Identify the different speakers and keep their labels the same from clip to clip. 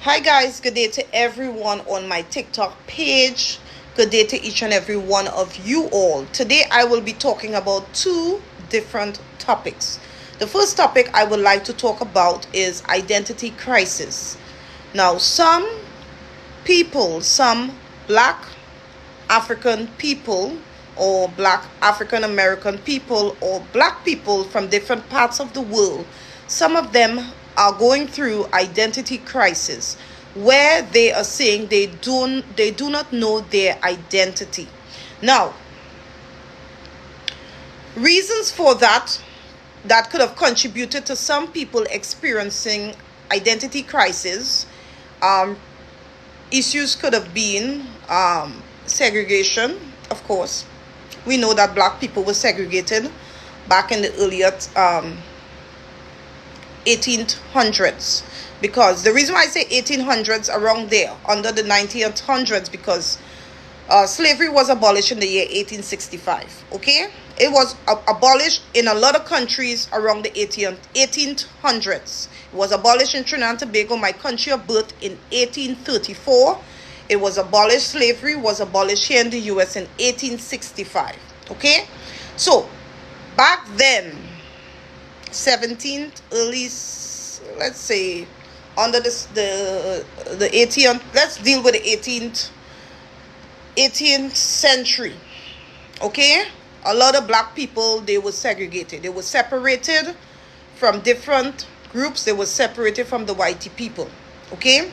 Speaker 1: Hi guys, good day to everyone on my TikTok page. Good day to each and every one of you all. Today I will be talking about two different topics. The first topic I would like to talk about is identity crisis. Now, some black African people or black African American people or black people from different parts of the world, some of them are going through identity crisis where they are saying they do not know their identity. Now, reasons for that could have contributed to some people experiencing identity crisis. Um, Issues could have been segregation, of course. We know that black people were segregated back in the earlier 1800s, because the reason why I say 1800s, around there under the 1900s, because slavery was abolished in the year 1865. Okay, it was abolished in a lot of countries around the 1800s. It was abolished in Trinidad and Tobago, my country of birth, in 1834. It was abolished. Slavery was abolished here in the US in 1865. Okay, so back then, 17th, early, let's say, under the 18th, let's deal with the 18th century. Okay, a lot of black people, they were segregated, they were separated from different groups, they were separated from the white people. Okay,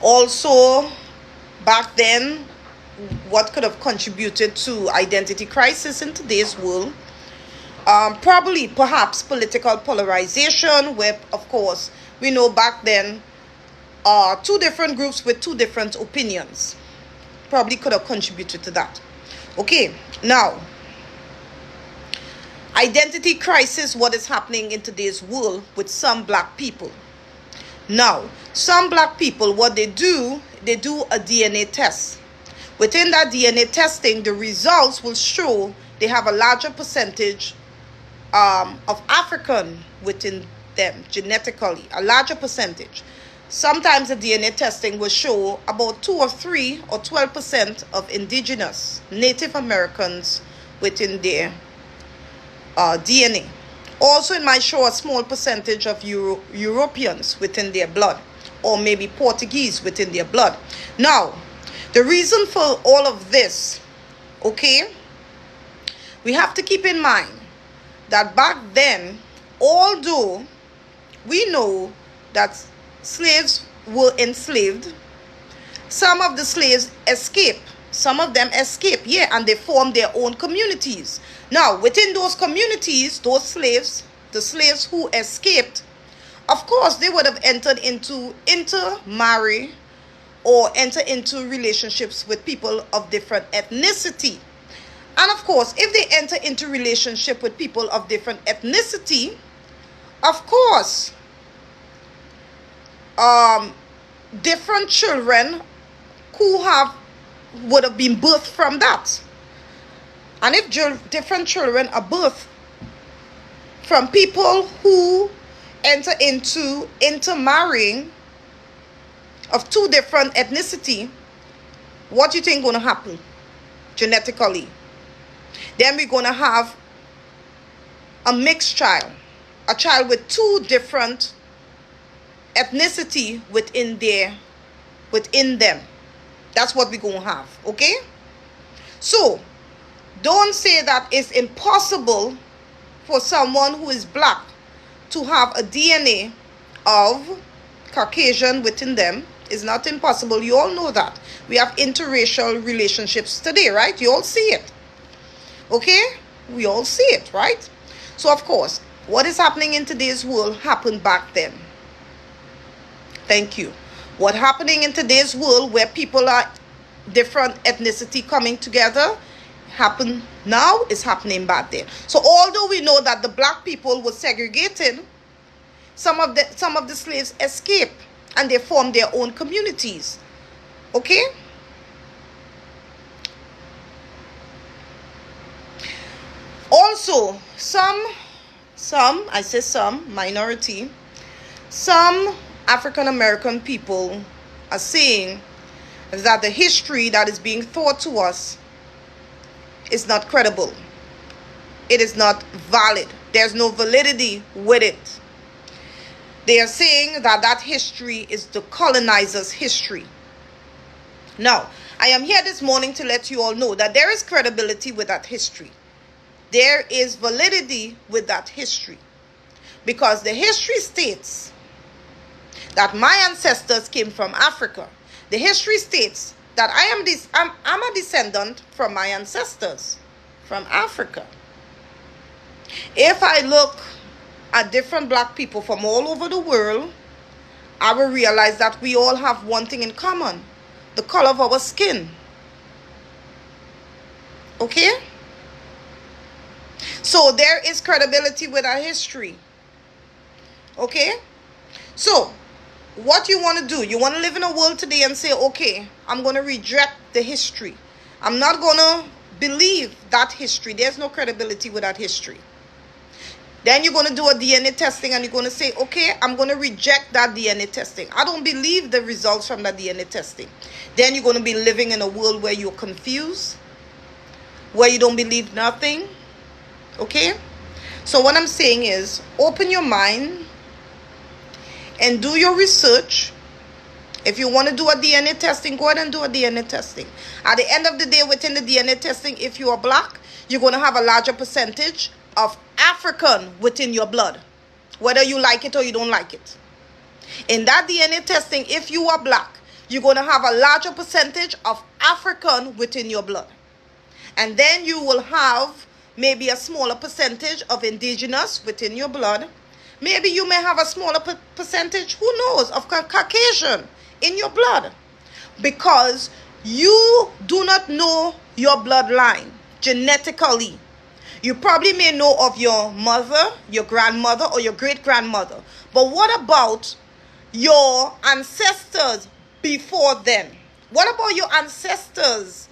Speaker 1: also back then, what could have contributed to identity crisis in today's world? Probably perhaps political polarization, where of course we know back then two different groups with two different opinions probably could have contributed to that. Okay, now, identity crisis, what is happening in today's world with some black people. Now, some black people, what they do a DNA test. Within that DNA testing, the results will show they have a larger percentage of African within them genetically, a larger percentage. Sometimes the DNA testing will show about 2 or 3 or 12% of indigenous Native Americans within their DNA. Also, it might show a small percentage of Europeans within their blood, or maybe Portuguese within their blood. Now, the reason for all of this, okay, we have to keep in mind that back then, although we know that slaves were enslaved, some of the slaves escaped. Some of them escaped, yeah, and they formed their own communities. Now, within those communities, those slaves, the slaves who escaped, of course, they would have entered into intermarry or enter into relationships with people of different ethnicity. And of course, if they enter into relationship with people of different ethnicity, of course, different children would have been birthed from that. And if different children are birthed from people who enter into intermarrying of two different ethnicity, what do you think going to happen genetically? Then we're going to have a mixed child, a child with two different ethnicity within them. That's what we're going to have, okay? So, don't say that it's impossible for someone who is black to have a DNA of Caucasian within them. It's not impossible. You all know that. We have interracial relationships today, right? You all see it. Okay? We all see it, right? So, of course, what is happening in today's world happened back then. Thank you. What happening in today's world where people are different ethnicity coming together happen now is happening back then. So, although we know that the black people were segregated, some of the slaves escaped and they formed their own communities. Okay? Also, some, I say some, minority, some African American people are saying that the history that is being taught to us is not credible. It is not valid. There's no validity with it. They are saying that that history is the colonizers' history. Now, I am here this morning to let you all know that there is credibility with that history. There is validity with that history. Because the history states that my ancestors came from Africa. The history states that I'm a descendant from my ancestors from Africa. If I look at different black people from all over the world, I will realize that we all have one thing in common: the color of our skin. Okay? So there is credibility with our history. Okay? So, what you want to do, you want to live in a world today and say, okay, I'm going to reject the history. I'm not going to believe that history. There's no credibility with that history. Then you're going to do a DNA testing and you're going to say, okay, I'm going to reject that DNA testing. I don't believe the results from that DNA testing. Then you're going to be living in a world where you're confused, where you don't believe nothing. Okay? So what I'm saying is, open your mind and do your research. If you want to do a DNA testing, go ahead and do a DNA testing. At the end of the day, within the DNA testing, if you are black, you're going to have a larger percentage of African within your blood, whether you like it or you don't like it. In that DNA testing, if you are black, you're going to have a larger percentage of African within your blood. And then you will have maybe a smaller percentage of indigenous within your blood. Maybe you may have a smaller percentage, who knows, of Caucasian in your blood. Because you do not know your bloodline genetically. You probably may know of your mother, your grandmother, or your great-grandmother. But what about your ancestors before then? What about your ancestors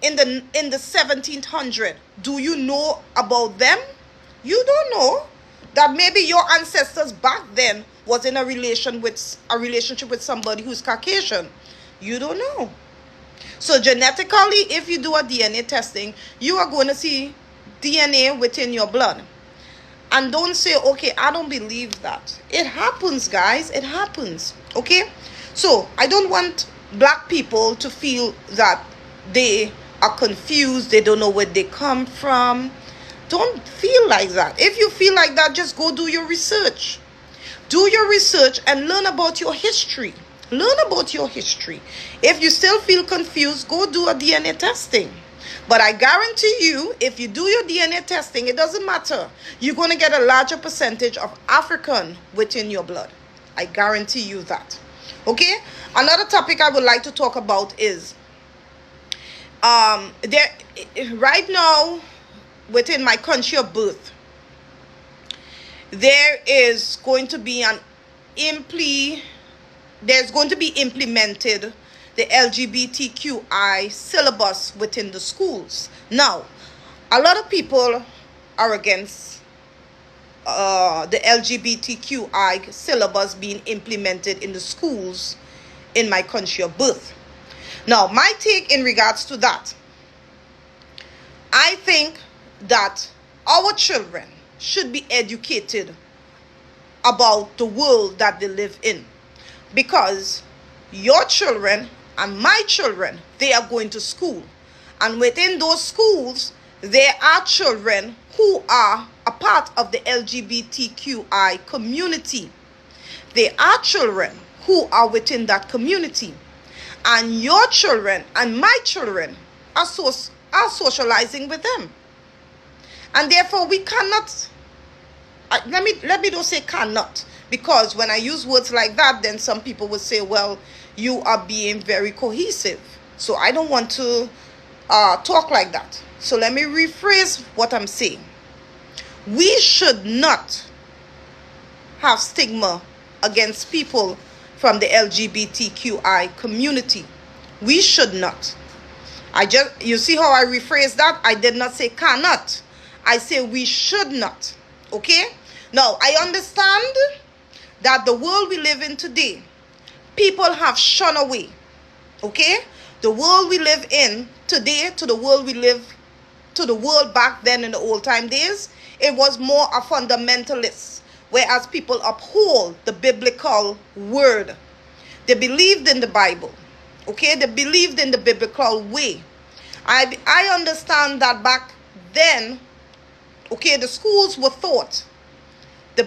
Speaker 1: in the 1700s? Do you know about them? You don't know that maybe your ancestors back then was in a relationship with somebody who's Caucasian. You don't know. So genetically, if you do a DNA testing, you are going to see DNA within your blood. And don't say, okay, I don't believe that. It happens, guys. It happens. Okay? So I don't want black people to feel that they are confused. They don't know where they come from. Don't feel like that. If you feel like that, just go do your research. Do your research and learn about your history. Learn about your history. If you still feel confused, go do a DNA testing. But I guarantee you, if you do your DNA testing, it doesn't matter. You're going to get a larger percentage of African within your blood. I guarantee you that. Okay? Another topic I would like to talk about is right now, within my country of birth, there is going to be implemented the LGBTQI syllabus within the schools. Now, a lot of people are against the LGBTQI syllabus being implemented in the schools in my country of birth. Now, my take in regards to that, I think that our children should be educated about the world that they live in. Because your children and my children, they are going to school. And within those schools, there are children who are a part of the LGBTQI community. There are children who are within that community. And your children and my children are socializing with them. And therefore, we cannot, let me don't say cannot, because when I use words like that, then some people would say, well, you are being very cohesive. So I don't want to talk like that. So let me rephrase what I'm saying. We should not have stigma against people from the LGBTQI community. We should not. You see how I rephrased that? I did not say cannot. I say we should not. Okay? Now, I understand that the world we live in today, people have shunned away. Okay? The world we live in today to the world we live, to the world back then in the old time days, it was more a fundamentalist, whereas people uphold the biblical word. They believed in the Bible. Okay? They believed in the biblical way. I understand that back then, okay, the schools were taught. They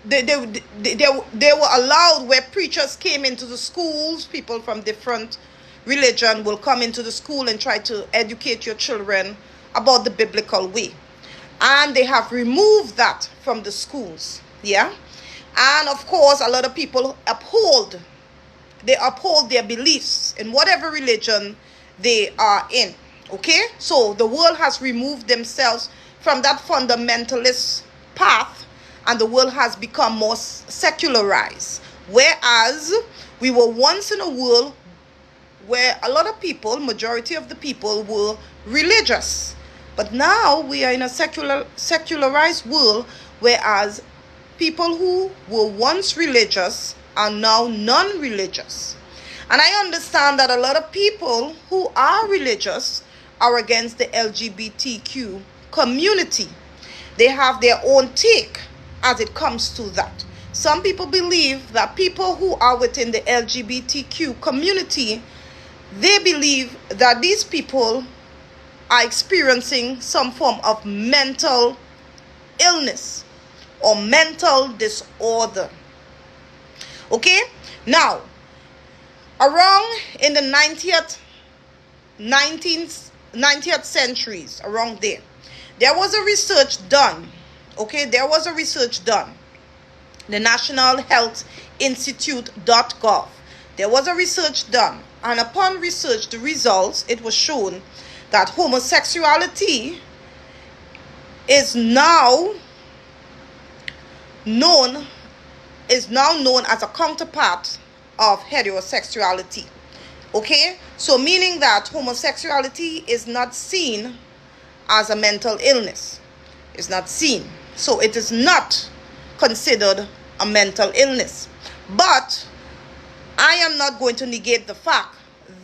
Speaker 1: were allowed, where preachers came into the schools, people from different religion will come into the school and try to educate your children about the biblical way. And they have removed that from the schools. Yeah? And of course, a lot of people uphold their beliefs in whatever religion they are in. Okay? So the world has removed themselves from that fundamentalist path, and the world has become more secularized. Whereas we were once in a world where a lot of people, majority of the people, were religious. But now we are in a secularized world, whereas people who were once religious are now non-religious. And I understand that a lot of people who are religious are against the LGBTQ community. They have their own take as it comes to that. Some people believe that people who are within the LGBTQ community, they believe that these people are experiencing some form of mental illness or mental disorder. Okay? Now, around in the 90th centuries, around there was a research done. Okay, there was a research done. The National Health Institute.gov. There was a research done. And upon research, the results, it was shown that homosexuality is now known as a counterpart of heterosexuality. Okay? So meaning that homosexuality is not seen as a mental illness. It's not seen. So it is not considered a mental illness. But I am not going to negate the fact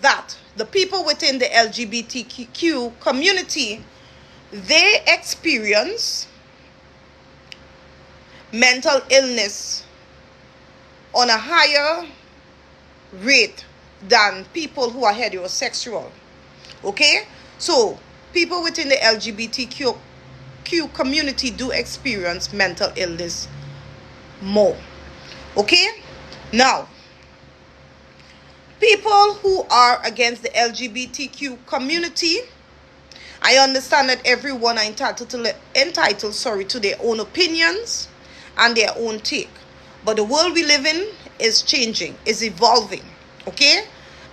Speaker 1: that the people within the LGBTQ community, they experience mental illness on a higher rate than people who are heterosexual. Okay? So people within the LGBTQ community do experience mental illness more. Okay? Now, people who are against the LGBTQ community, I understand that everyone are entitled to their own opinions and their own take. But the world we live in is changing, is evolving. Okay?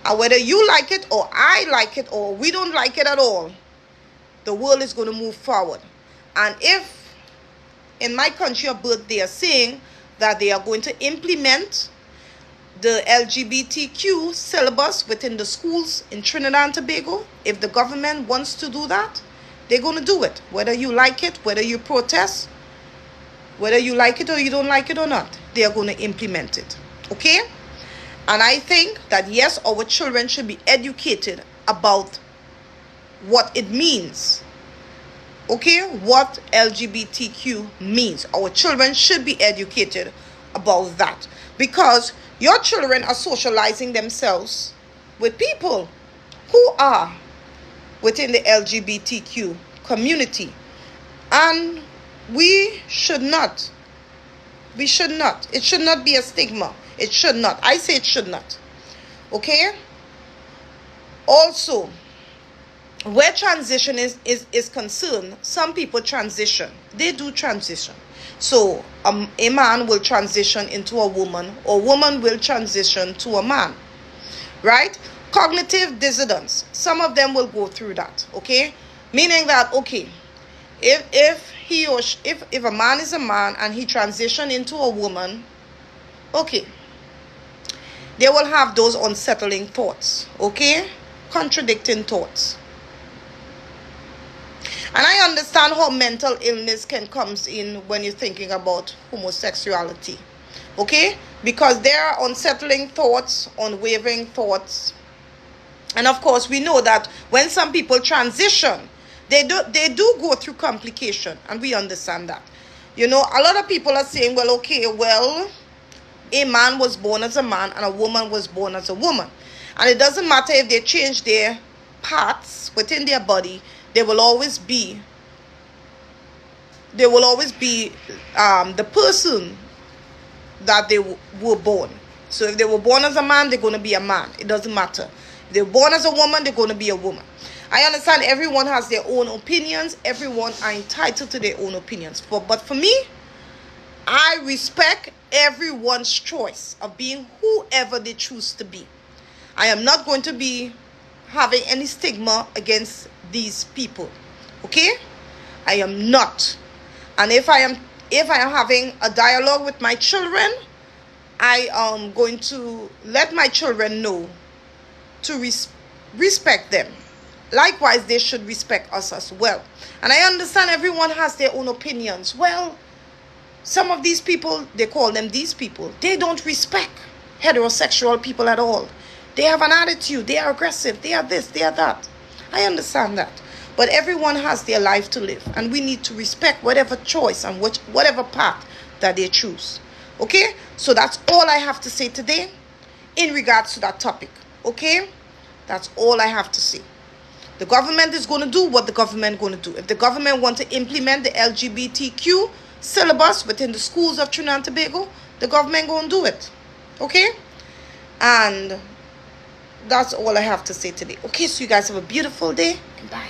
Speaker 1: And whether you like it or I like it or we don't like it at all, the world is going to move forward. And if in my country of birth they are saying that they are going to implement the LGBTQ syllabus within the schools in Trinidad and Tobago, if the government wants to do that, they're going to do it. Whether you like it, whether you protest, whether you like it or you don't like it or not, they are going to implement it. Okay? And I think that yes, our children should be educated about what it means. Okay? What LGBTQ means. Our children should be educated about that. Because your children are socializing themselves with people who are within the LGBTQ community. And we should not. We should not. It should not be a stigma. It should not. I say it should not. Okay? Also, where transition is concerned, some people transition. They do transition. So, a man will transition into a woman, or woman will transition to a man. Right? Cognitive dissonance. Some of them will go through that. Okay? Meaning that, okay, if a man is a man and he transition into a woman, okay, they will have those unsettling thoughts. Okay? Contradicting thoughts. And I understand how mental illness can come in when you're thinking about homosexuality. Okay? Because there are unsettling thoughts, unwavering thoughts. And of course, we know that when some people transition, they do go through complication, and we understand that. You know, a lot of people are saying, well, okay, well, a man was born as a man and a woman was born as a woman. And it doesn't matter if they change their parts within their body, they will always be the person that they were born. So if they were born as a man, they're going to be a man. It doesn't matter. If they're born as a woman, they're going to be a woman. I understand everyone has their own opinions. Everyone are entitled to their own opinions. But for me, I respect everyone's choice of being whoever they choose to be. I am not going to be having any stigma against these people. Okay? I am not. And if I am having a dialogue with my children, I am going to let my children know to respect them. Likewise, they should respect us as well. And I understand everyone has their own opinions. Well, some of these people, they call them these people, they don't respect heterosexual people at all. They have an attitude, they are aggressive, they are this, they are that. I understand that. But everyone has their life to live, and we need to respect whatever choice and whatever path that they choose. Okay? So that's all I have to say today in regards to that topic. Okay? That's all I have to say. The government is going to do what the government is going to do. If the government wants to implement the LGBTQ syllabus within the schools of Trinidad and Tobago, the government going to do it. Okay? And that's all I have to say today. Okay, so you guys have a beautiful day, and bye.